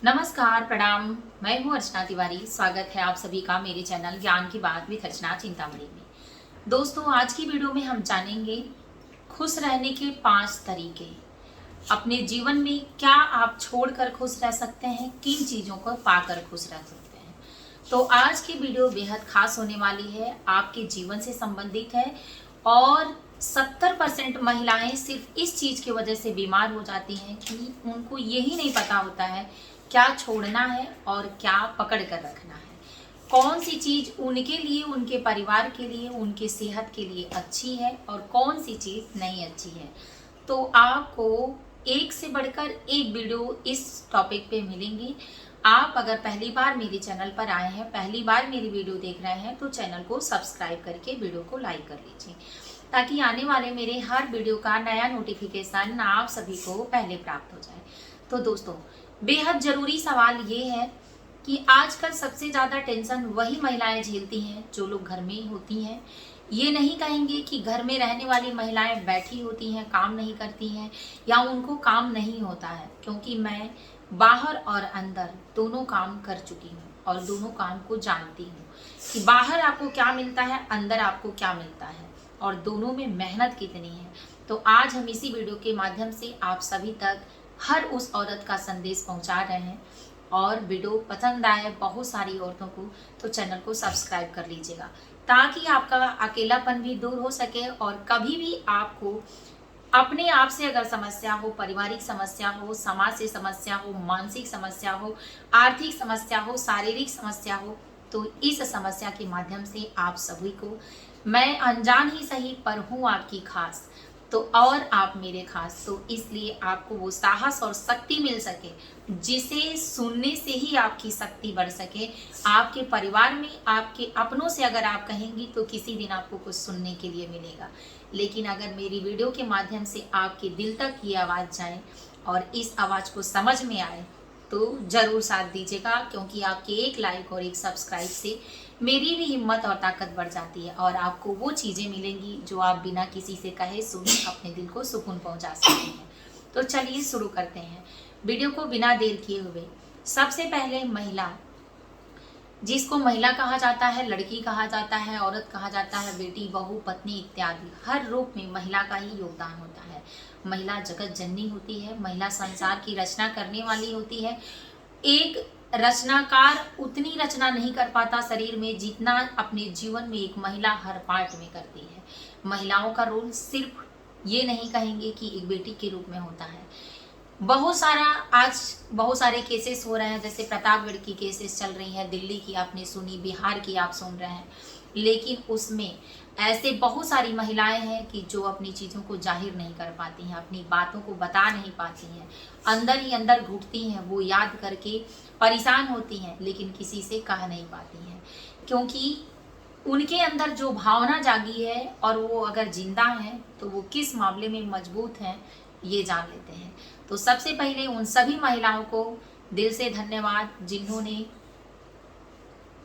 नमस्कार, प्रणाम। मैं हूँ अर्चना तिवारी। स्वागत है आप सभी का मेरे चैनल ज्ञान की बात विद अर्चना चिंतामणि में। दोस्तों, आज की वीडियो में हम जानेंगे खुश रहने के 5 तरीके। अपने जीवन में क्या आप छोड़कर खुश रह सकते हैं, किन चीज़ों को पाकर खुश रह सकते हैं। तो आज की वीडियो बेहद खास होने वाली है, आपके जीवन से संबंधित है और 70% महिलाएं सिर्फ इस चीज़ की वजह से बीमार हो जाती हैं कि उनको यही नहीं पता होता है क्या छोड़ना है और क्या पकड़ कर रखना है। कौन सी चीज़ उनके लिए, उनके परिवार के लिए, उनके सेहत के लिए अच्छी है और कौन सी चीज़ नहीं अच्छी है। तो आपको एक से बढ़कर एक वीडियो इस टॉपिक पे मिलेंगी। आप अगर पहली बार मेरे चैनल पर आए हैं, पहली बार मेरी वीडियो देख रहे हैं, तो चैनल को सब्सक्राइब करके वीडियो को लाइक कर लीजिए ताकि आने वाले मेरे हर वीडियो का नया नोटिफिकेशन आप सभी को पहले प्राप्त हो जाए। तो दोस्तों, बेहद ज़रूरी सवाल ये है कि आजकल सबसे ज़्यादा टेंशन वही महिलाएं झेलती हैं जो लोग घर में ही होती हैं। ये नहीं कहेंगे कि घर में रहने वाली महिलाएं बैठी होती हैं, काम नहीं करती हैं या उनको काम नहीं होता है, क्योंकि मैं बाहर और अंदर दोनों काम कर चुकी हूँ और दोनों काम को जानती हूँ कि बाहर आपको क्या मिलता है, अंदर आपको क्या मिलता है और दोनों में मेहनत कितनी है। तो आज हम इसी वीडियो के माध्यम से आप सभी तक हर उस औरत का संदेश पहुंचा रहे हैं। और वीडियो पसंद आए बहुत सारी औरतों को तो चैनल को सब्सक्राइब कर लीजिएगा ताकि आपका अकेलापन भी दूर हो सके और कभी भी आपको अपने आप से अगर समस्या हो, पारिवारिक समस्या हो, समाज से समस्या हो, मानसिक समस्या हो, आर्थिक समस्या हो, शारीरिक समस्या हो, तो इस समस्या के माध्यम से आप सभी को मैं अनजान ही सही पर हूँ आपकी खास, तो और आप मेरे खास, तो इसलिए आपको वो साहस और शक्ति मिल सके जिसे सुनने से ही आपकी शक्ति बढ़ सके। आपके परिवार में, आपके अपनों से अगर आप कहेंगी तो किसी दिन आपको कुछ सुनने के लिए मिलेगा, लेकिन अगर मेरी वीडियो के माध्यम से आपके दिल तक ये आवाज़ जाए और इस आवाज़ को समझ में आए तो ज़रूर साथ दीजिएगा, क्योंकि आपके एक लाइक और एक सब्सक्राइब से मेरी भी हिम्मत और ताकत बढ़ जाती है और आपको वो चीज़ें मिलेंगी जो आप बिना किसी से कहे सुने अपने दिल को सुकून पहुंचा सकते हैं। तो चलिए शुरू करते हैं वीडियो को बिना देर किए हुए। सबसे पहले महिला, जिसको महिला कहा जाता है, लड़की कहा जाता है, औरत कहा जाता है, बेटी, बहू, पत्नी इत्यादि, हर रूप में महिला का ही योगदान होता है। महिला जगत जननी होती है, महिला संसार की रचना करने वाली होती है। एक रचनाकार उतनी रचना नहीं कर पाता शरीर में जितना अपने जीवन में एक महिला हर पार्ट में करती है। महिलाओं का रोल सिर्फ ये नहीं कहेंगे कि एक बेटी के रूप में होता है। आज बहुत सारे केसेस हो रहे हैं, जैसे प्रतापगढ़ की केसेस चल रही हैं, दिल्ली की आपने सुनी, बिहार की आप सुन रहे हैं, लेकिन उसमें ऐसे बहुत सारी महिलाएं हैं कि जो अपनी चीज़ों को जाहिर नहीं कर पाती हैं, अपनी बातों को बता नहीं पाती हैं, अंदर ही अंदर घुटती हैं, वो याद करके परेशान होती हैं लेकिन किसी से कह नहीं पाती हैं, क्योंकि उनके अंदर जो भावना जागी है और वो अगर जिंदा हैं तो वो किस मामले में मजबूत हैं ये जान लेते हैं। तो सबसे पहले उन सभी महिलाओं को दिल से धन्यवाद जिन्होंने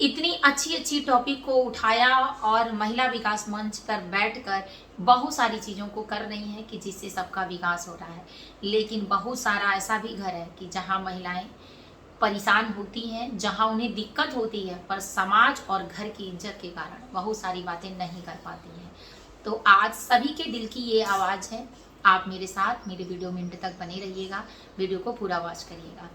इतनी अच्छी अच्छी टॉपिक को उठाया और महिला विकास मंच पर बैठकर बहुत सारी चीज़ों को कर रही हैं कि जिससे सबका विकास हो रहा है। लेकिन बहुत सारा ऐसा भी घर है कि जहां महिलाएं परेशान होती हैं, जहां उन्हें दिक्कत होती है, पर समाज और घर की इज्जत के कारण बहुत सारी बातें नहीं कर पाती हैं। तो आज सभी के दिल की ये आवाज़ है। आप मेरे साथ मेरे वीडियो में अंत तक बने रहिएगा, वीडियो को पूरा वॉच करिएगा।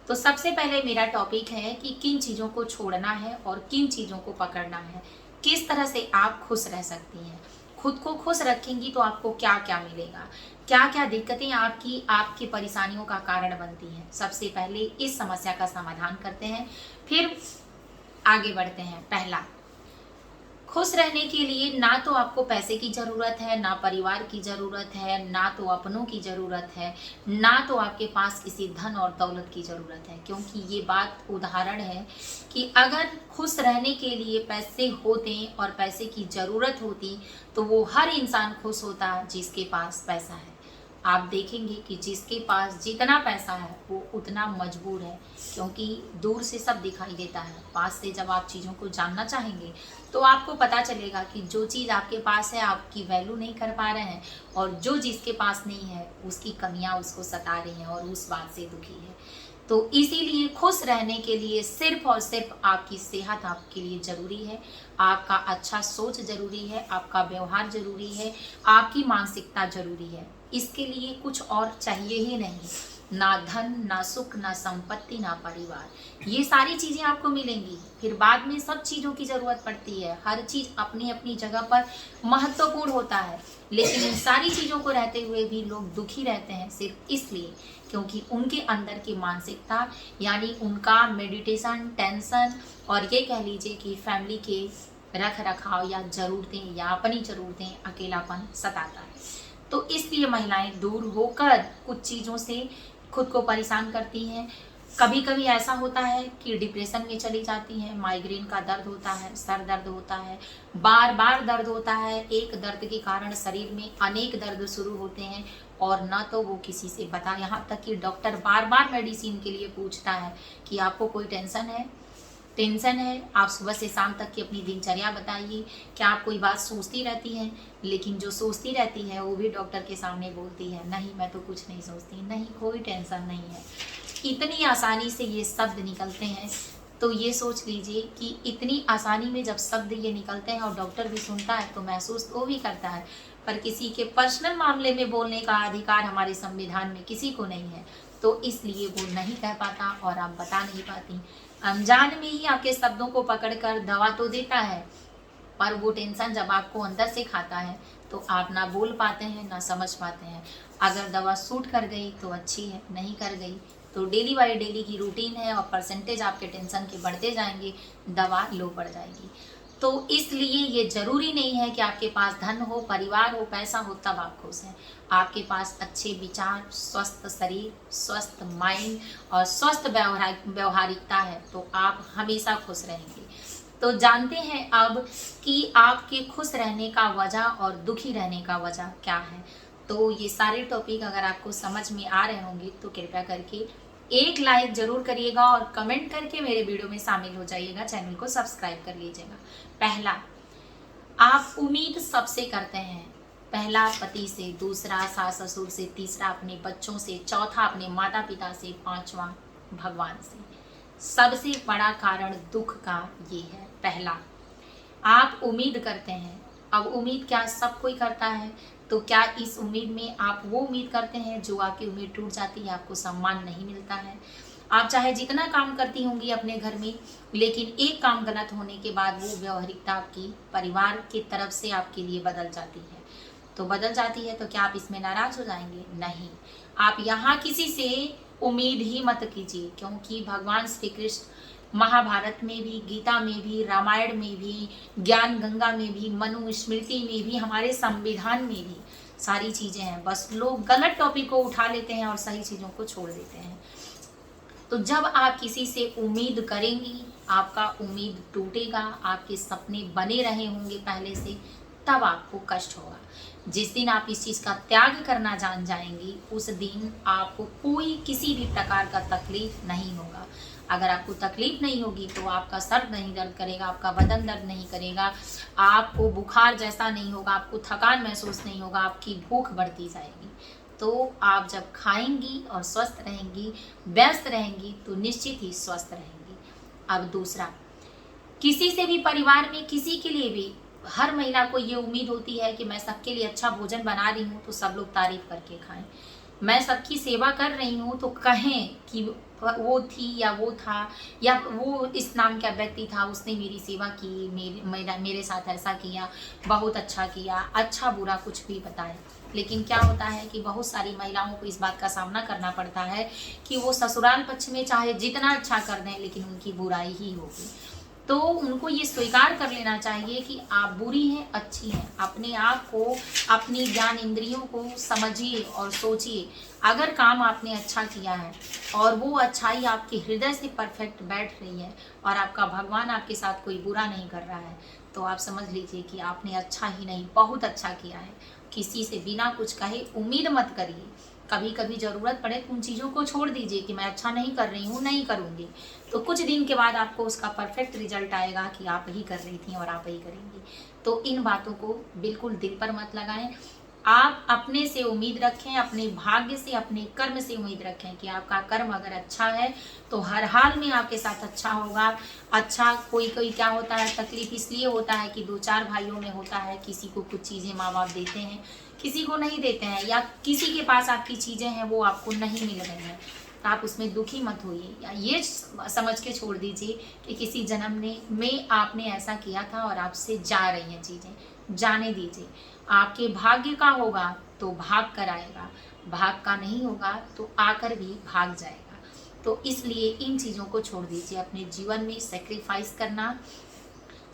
तो सबसे पहले मेरा टॉपिक है कि किन चीज़ों को छोड़ना है और किन चीज़ों को पकड़ना है, किस तरह से आप खुश रह सकती हैं। खुद को खुश रखेंगी तो आपको क्या क्या मिलेगा, क्या क्या दिक्कतें आपकी परेशानियों का कारण बनती हैं। सबसे पहले इस समस्या का समाधान करते हैं, फिर आगे बढ़ते हैं। पहला, खुश रहने के लिए ना तो आपको पैसे की ज़रूरत है, ना परिवार की ज़रूरत है, ना तो अपनों की ज़रूरत है, ना तो आपके पास किसी धन और दौलत की ज़रूरत है, क्योंकि ये बात उदाहरण है कि अगर खुश रहने के लिए पैसे होते और पैसे की ज़रूरत होती तो वो हर इंसान खुश होता जिसके पास पैसा है। आप देखेंगे कि जिसके पास जितना पैसा है वो उतना मजबूर है, क्योंकि दूर से सब दिखाई देता है, पास से जब आप चीज़ों को जानना चाहेंगे तो आपको पता चलेगा कि जो चीज़ आपके पास है आपकी वैल्यू नहीं कर पा रहे हैं, और जो जिसके पास नहीं है उसकी कमियां उसको सता रही हैं और उस बात से दुखी है। तो इसीलिए खुश रहने के लिए सिर्फ और सिर्फ आपकी सेहत आपके लिए जरूरी है, आपका अच्छा सोच जरूरी है, आपका व्यवहार जरूरी है, आपकी मानसिकता जरूरी है। इसके लिए कुछ और चाहिए ही नहीं, ना धन, ना सुख, ना संपत्ति, ना परिवार। ये सारी चीजें आपको मिलेंगी, फिर बाद में सब चीजों की जरूरत पड़ती है। हर चीज अपनी अपनी जगह पर महत्वपूर्ण होता है, लेकिन इन सारी चीजों को रहते हुए भी लोग दुखी रहते हैं सिर्फ इसलिए क्योंकि उनके अंदर की मानसिकता, यानी उनका मेडिटेशन, टेंशन और ये कह लीजिए कि फैमिली के रख रखाव या जरूरतें या अपनी जरूरतें, अकेलापन सताता है। तो इसलिए महिलाएं दूर होकर कुछ चीज़ों से खुद को परेशान करती हैं। कभी कभी ऐसा होता है कि डिप्रेशन में चली जाती हैं, माइग्रेन का दर्द होता है, सर दर्द होता है, बार बार दर्द होता है। एक दर्द के कारण शरीर में अनेक दर्द शुरू होते हैं और ना तो वो किसी से बता, यहाँ तक कि डॉक्टर बार बार मेडिसिन के लिए पूछता है कि आपको कोई टेंशन है, आप सुबह से शाम तक की अपनी दिनचर्या बताइए, क्या आप कोई बात सोचती रहती हैं? लेकिन जो सोचती रहती है वो भी डॉक्टर के सामने बोलती है, नहीं मैं तो कुछ नहीं सोचती, नहीं कोई टेंशन नहीं है। इतनी आसानी से ये शब्द निकलते हैं, तो ये सोच लीजिए कि इतनी आसानी में जब शब्द ये निकलते हैं और डॉक्टर भी सुनता है तो महसूस वो भी करता है, पर किसी के पर्सनल मामले में बोलने का अधिकार हमारे संविधान में किसी को नहीं है, तो इसलिए वो नहीं कह पाता और आप बता नहीं पाती। अनजान में ही आपके शब्दों को पकड़कर दवा तो देता है, पर वो टेंशन जब आपको अंदर से खाता है तो आप ना बोल पाते हैं, ना समझ पाते हैं। अगर दवा सूट कर गई तो अच्छी है, नहीं कर गई तो डेली बाई डेली की रूटीन है और परसेंटेज आपके टेंशन के बढ़ते जाएंगे, दवा लो पड़ जाएगी। तो इसलिए ये जरूरी नहीं है कि आपके पास धन हो, परिवार हो, पैसा हो तब आप खुश हैं। आपके पास अच्छे विचार, स्वस्थ शरीर, स्वस्थ माइंड और स्वस्थ व्यवहारिकता है तो आप हमेशा खुश रहेंगे। तो जानते हैं अब कि आपके खुश रहने का वजह और दुखी रहने का वजह क्या है। तो ये सारे टॉपिक अगर आपको समझ में आ रहे होंगे तो कृपया करके एक लाइक जरूर करिएगा और कमेंट करके मेरे वीडियो में शामिल हो जाइएगा, चैनल को सब्सक्राइब कर लीजिएगा। पहला, आप उम्मीद सबसे करते हैं, पहला पति से, दूसरा सास ससुर से, तीसरा अपने बच्चों से, चौथा अपने माता पिता से, पांचवा भगवान से। सबसे बड़ा कारण दुख का ये है। पहला, आप उम्मीद करते हैं। अब उम्मीद क्या सब कोई करता है, तो क्या इस उम्मीद में आप वो उम्मीद करते हैं जो आपकी उम्मीद टूट जाती है, आपको सम्मान नहीं मिलता है। आप चाहे जितना काम करती होंगी अपने घर में, लेकिन एक काम गलत होने के बाद वो व्यवहारिकता आपकी परिवार की तरफ से आपके लिए बदल जाती है। तो बदल जाती है तो क्या आप इसमें नाराज हो जाएंगे? नहीं, आप यहाँ किसी से उम्मीद ही मत कीजिए, क्योंकि भगवान श्री कृष्ण महाभारत में भी, गीता में भी, रामायण में भी, ज्ञान गंगा में भी, मनुस्मृति में भी, हमारे संविधान में भी सारी चीजें हैं। बस लोग गलत टॉपिक को उठा लेते हैं और सही चीजों को छोड़ देते हैं। तो जब आप किसी से उम्मीद करेंगी, आपका उम्मीद टूटेगा, आपके सपने बने रहे होंगे पहले से, तब आपको कष्ट होगा। जिस दिन आप इस चीज का त्याग करना जान जाएंगी, उस दिन आपको कोई किसी भी प्रकार का तकलीफ नहीं होगा। अगर आपको तकलीफ नहीं होगी तो आपका सर नहीं दर्द करेगा, आपका बदन दर्द नहीं करेगा, आपको बुखार जैसा नहीं होगा, आपको थकान महसूस नहीं होगा, आपकी भूख बढ़ती जाएगी। तो आप जब खाएंगी और स्वस्थ रहेंगी, व्यस्त रहेंगी, तो निश्चित ही स्वस्थ रहेंगी। अब दूसरा, किसी से भी, परिवार में किसी के लिए भी, हर महिला को ये उम्मीद होती है कि मैं सबके लिए अच्छा भोजन बना रही हूँ तो सब लोग तारीफ करके खाएं, मैं सबकी सेवा कर रही हूँ तो कहें कि वो थी या वो था या वो इस नाम का व्यक्ति था, उसने मेरी सेवा की, मेरे साथ ऐसा किया, बहुत अच्छा किया, अच्छा बुरा कुछ भी बताए। लेकिन क्या होता है कि बहुत सारी महिलाओं को इस बात का सामना करना पड़ता है कि वो ससुराल पक्ष में चाहे जितना अच्छा कर दें लेकिन उनकी बुराई ही होगी। तो उनको ये स्वीकार कर लेना चाहिए कि आप बुरी हैं, अच्छी हैं। अपने आप को, अपनी ज्ञान इंद्रियों को समझिए और सोचिए। अगर काम आपने अच्छा किया है और वो अच्छाई आपके हृदय से परफेक्ट बैठ रही है और आपका भगवान आपके साथ कोई बुरा नहीं कर रहा है, तो आप समझ लीजिए कि आपने अच्छा ही नहीं, बहुत अच्छा किया है। किसी से बिना कुछ कहे उम्मीद मत करिए। कभी कभी ज़रूरत पड़े तो उन चीज़ों को छोड़ दीजिए कि मैं अच्छा नहीं कर रही हूँ, नहीं करूँगी, तो कुछ दिन के बाद आपको उसका परफेक्ट रिजल्ट आएगा कि आप ही कर रही थी और आप ही करेंगी। तो इन बातों को बिल्कुल दिल पर मत लगाएं। आप अपने से उम्मीद रखें, अपने भाग्य से, अपने कर्म से उम्मीद रखें कि आपका कर्म अगर अच्छा है तो हर हाल में आपके साथ अच्छा होगा। अच्छा, कोई कोई क्या होता है, तकलीफ इसलिए होता है कि 2-4 भाइयों में होता है, किसी को कुछ चीज़ें माँ बाप देते हैं, किसी को नहीं देते हैं, या किसी के पास आपकी चीज़ें हैं वो आपको नहीं मिल रही हैं। आप उसमें दुखी मत होइए, या ये समझ के छोड़ दीजिए कि किसी जन्म में आपने ऐसा किया था और आपसे जा रही हैं चीज़ें, जाने दीजिए। आपके भाग्य का होगा तो भाग कर आएगा, भाग का नहीं होगा तो आकर भी भाग जाएगा। तो इसलिए इन चीज़ों को छोड़ दीजिए। अपने जीवन में सेक्रीफाइस करना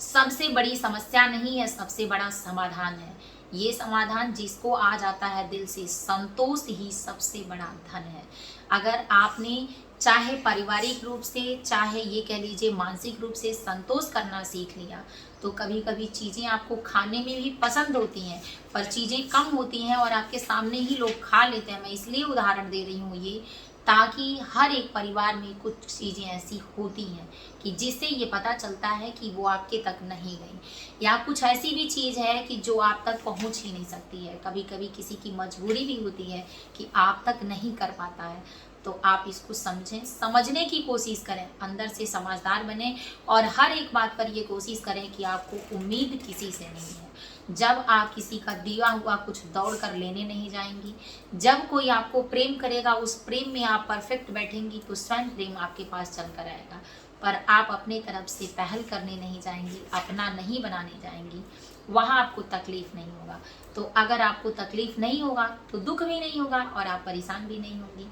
सबसे बड़ी समस्या नहीं है, सबसे बड़ा समाधान है। ये समाधान जिसको आ जाता है दिल से, संतोष ही सबसे बड़ा धन है। अगर आपने चाहे पारिवारिक रूप से, चाहे ये कह लीजिए मानसिक रूप से संतोष करना सीख लिया, तो कभी कभी चीज़ें आपको खाने में भी पसंद होती हैं, पर चीज़ें कम होती हैं और आपके सामने ही लोग खा लेते हैं। मैं इसलिए उदाहरण दे रही हूँ ये, ताकि हर एक परिवार में कुछ चीज़ें ऐसी होती हैं कि जिससे ये पता चलता है कि वो आपके तक नहीं गई, या कुछ ऐसी भी चीज़ है कि जो आप तक पहुंच ही नहीं सकती है। कभी कभी किसी की मजबूरी भी होती है कि आप तक नहीं कर पाता है। तो आप इसको समझें, समझने की कोशिश करें, अंदर से समझदार बने और हर एक बात पर ये कोशिश करें कि आपको उम्मीद किसी से नहीं है। जब आप किसी का दिया हुआ कुछ दौड़ कर लेने नहीं जाएंगी, जब कोई आपको प्रेम करेगा, उस प्रेम में आप परफेक्ट बैठेंगी तो स्वयं प्रेम आपके पास चल कर आएगा। पर आप अपने तरफ से पहल करने नहीं जाएंगी, अपना नहीं बनाने जाएंगी, वहाँ आपको तकलीफ नहीं होगा। तो अगर आपको तकलीफ नहीं होगा तो दुख भी नहीं होगा और आप परेशान भी नहीं होंगी।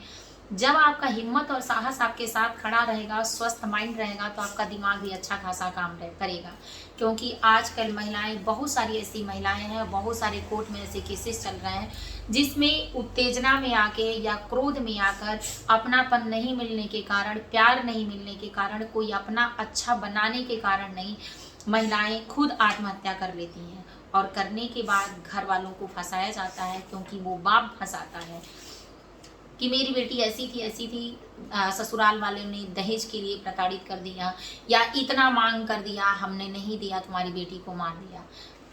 जब आपका हिम्मत और साहस आपके साथ खड़ा रहेगा, स्वस्थ माइंड रहेगा, तो आपका दिमाग भी अच्छा खासा काम करेगा। क्योंकि आजकल महिलाएं, बहुत सारी ऐसी महिलाएं हैं, बहुत सारे कोर्ट में ऐसे केसेस चल रहे हैं जिसमें उत्तेजना में आके या क्रोध में आकर, अपनापन नहीं मिलने के कारण, प्यार नहीं मिलने के कारण, कोई अपना अच्छा बनाने के कारण नहीं, महिलाएं खुद आत्महत्या कर लेती हैं। और करने के बाद घर वालों को फंसाया जाता है, क्योंकि वो बाप फंसाता है कि मेरी बेटी ऐसी थी, ससुराल वाले ने दहेज के लिए प्रताड़ित कर दिया, या इतना मांग कर दिया, हमने नहीं दिया, तुम्हारी बेटी को मार दिया।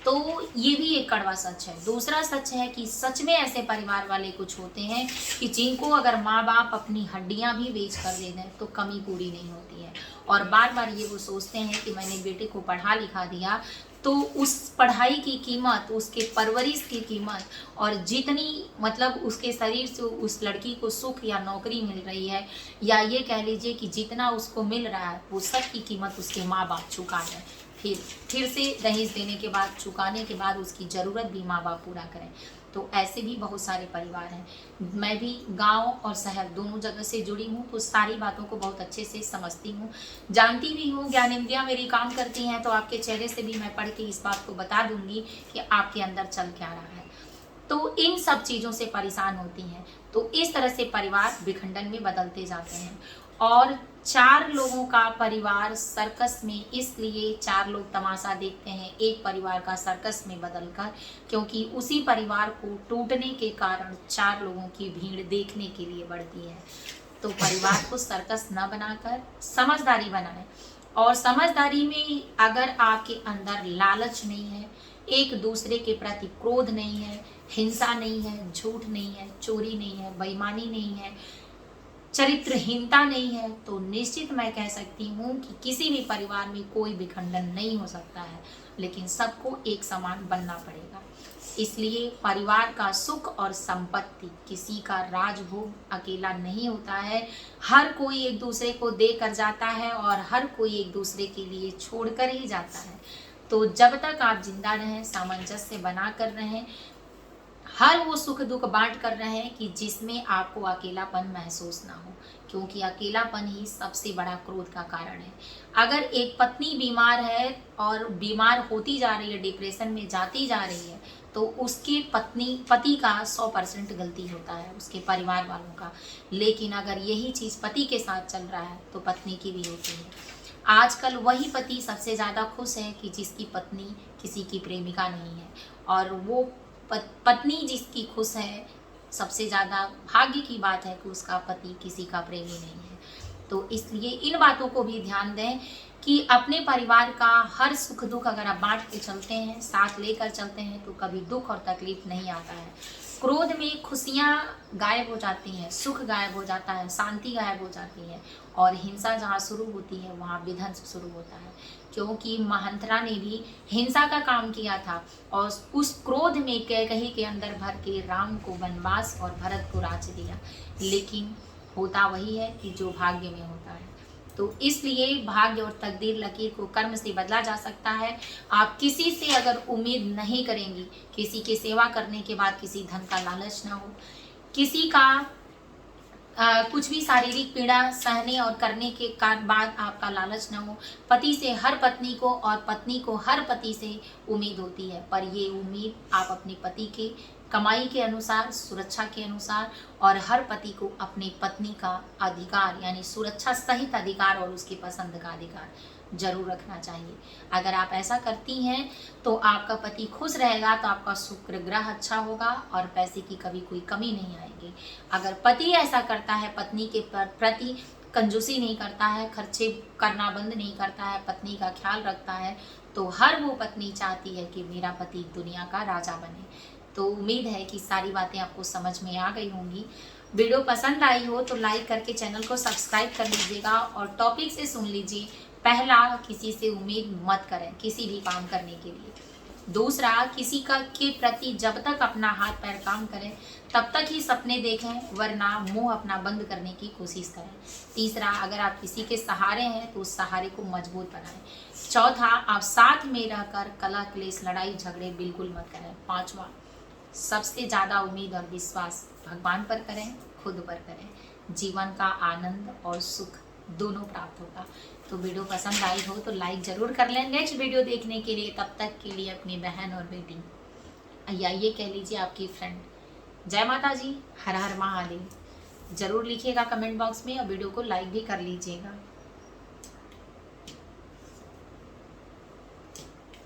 तो ये भी एक कड़वा सच है। दूसरा सच है कि सच में ऐसे परिवार वाले कुछ होते हैं कि जिनको अगर माँ बाप अपनी हड्डियां भी बेच कर दे दें तो कमी पूरी नहीं होती है, और बार बार ये वो सोचते हैं कि मैंने बेटे को पढ़ा लिखा दिया तो उस पढ़ाई की कीमत, उसके परवरिश की कीमत, और जितनी मतलब उसके शरीर से उस लड़की को सुख या नौकरी मिल रही है, या ये कह लीजिए कि जितना उसको मिल रहा है, वो सब की कीमत उसके माँ बाप चुका है। फिर से दहेज देने के बाद, चुकाने के बाद उसकी ज़रूरत भी माँ बाप पूरा करें। तो ऐसे भी बहुत सारे परिवार हैं। मैं भी गांव और शहर दोनों जगह से जुड़ी हूँ, तो सारी बातों को बहुत अच्छे से समझती हूँ, जानती भी हूँ। ज्ञानेंद्रियाँ मेरी काम करती हैं, तो आपके चेहरे से भी मैं पढ़ के इस बात को बता दूंगी कि आपके अंदर चल क्या रहा है। तो इन सब चीज़ों से परेशान होती हैं। तो इस तरह से परिवार विखंडन में बदलते जाते हैं। और 4 लोगों का परिवार सर्कस में, इसलिए 4 लोग तमाशा देखते हैं एक परिवार का सर्कस में बदलकर, क्योंकि उसी परिवार को टूटने के कारण 4 लोगों की भीड़ देखने के लिए बढ़ती है। तो परिवार को सर्कस न बनाकर समझदारी बनाएं। और समझदारी में अगर आपके अंदर लालच नहीं है, एक दूसरे के प्रति क्रोध नहीं है, हिंसा नहीं है, झूठ नहीं है, चोरी नहीं है, बेईमानी नहीं है, चरित्रहीनता नहीं है, तो निश्चित मैं कह सकती हूँ कि किसी भी परिवार में कोई विखंडन नहीं हो सकता है। लेकिन सबको एक समान बनना पड़ेगा। इसलिए परिवार का सुख और संपत्ति किसी का राजभोग अकेला नहीं होता है। हर कोई एक दूसरे को दे कर जाता है और हर कोई एक दूसरे के लिए छोड़कर ही जाता है। तो जब तक आप जिंदा रहें, सामंजस्य बना कर रहें, हर वो सुख दुख बांट कर रहे हैं कि जिसमें आपको अकेलापन महसूस ना हो, क्योंकि अकेलापन ही सबसे बड़ा क्रोध का कारण है। अगर एक पत्नी बीमार है और बीमार होती जा रही है, डिप्रेशन में जाती जा रही है, तो उसके पति का 100% गलती होता है, उसके परिवार वालों का। लेकिन अगर यही चीज़ पति के साथ चल रहा है तो पत्नी की भी होती है। आजकल वही पति सबसे ज़्यादा खुश है कि जिसकी पत्नी किसी की प्रेमिका नहीं है, और वो पत्नी जिसकी खुश है, सबसे ज़्यादा भाग्य की बात है कि उसका पति किसी का प्रेमी नहीं है। तो इसलिए इन बातों को भी ध्यान दें कि अपने परिवार का हर सुख दुख अगर आप बांट के चलते हैं, साथ लेकर चलते हैं, तो कभी दुख और तकलीफ नहीं आता है। क्रोध में खुशियाँ गायब हो जाती हैं, सुख गायब हो जाता है, शांति गायब हो जाती है, और हिंसा जहाँ शुरू होती है वहाँ विध्वंस शुरू होता है। क्योंकि मंथरा ने भी हिंसा का काम किया था और उस क्रोध में कैकेयी के अंदर भर के राम को वनवास और भरत को राज्य दिया। लेकिन होता वही है कि जो भाग्य में होता है। तो इसलिए भाग्य और तकदीर लकीर को कर्म से बदला जा सकता है। आप किसी से अगर उम्मीद नहीं करेंगी, किसी की सेवा करने के बाद किसी धन का लालच ना हो, किसी का कुछ भी शारीरिक पीड़ा सहने और करने के बाद आपका लालच न हो। पति से हर पत्नी को और पत्नी को हर पति से उम्मीद होती है, पर ये उम्मीद आप अपने पति के कमाई के अनुसार, सुरक्षा के अनुसार, और हर पति को अपनी पत्नी का अधिकार यानी सुरक्षा सहित अधिकार और उसकी पसंद का अधिकार जरूर रखना चाहिए। अगर आप ऐसा करती हैं तो आपका पति खुश रहेगा, तो आपका शुक्र ग्रह अच्छा होगा और पैसे की कभी कोई कमी नहीं आएगी। अगर पति ऐसा करता है, पत्नी के प्रति कंजूसी नहीं करता है, खर्चे करना बंद नहीं करता है, पत्नी का ख्याल रखता है, तो हर वो पत्नी चाहती है कि मेरा पति दुनिया का राजा बने। तो उम्मीद है कि सारी बातें आपको समझ में आ गई होंगी। वीडियो पसंद आई हो तो लाइक करके चैनल को सब्सक्राइब कर लीजिएगा और टॉपिक से सुन लीजिए। पहला, किसी से उम्मीद मत करें किसी भी काम करने के लिए। दूसरा, किसी का के प्रति जब तक अपना हाथ पैर काम करें तब तक ही सपने देखें, वरना मुंह अपना बंद करने की कोशिश करें। तीसरा, अगर आप किसी के सहारे हैं तो उस सहारे को मजबूत बनाएं। चौथा, आप साथ में रहकर कलह क्लेश लड़ाई झगड़े बिल्कुल मत करें। पांचवा, सबसे ज़्यादा उम्मीद और विश्वास भगवान पर करें, खुद पर करें। जीवन का आनंद और सुख दोनों प्राप्त होगा। तो वीडियो पसंद आई हो तो लाइक ज़रूर कर लें। नेक्स्ट वीडियो देखने के लिए तब तक के लिए अपनी बहन और बेटी, या ये कह लीजिए आपकी फ्रेंड, जय माता जी, हर हर महादेव, ज़रूर लिखिएगा कमेंट बॉक्स में और वीडियो को लाइक भी कर लीजिएगा।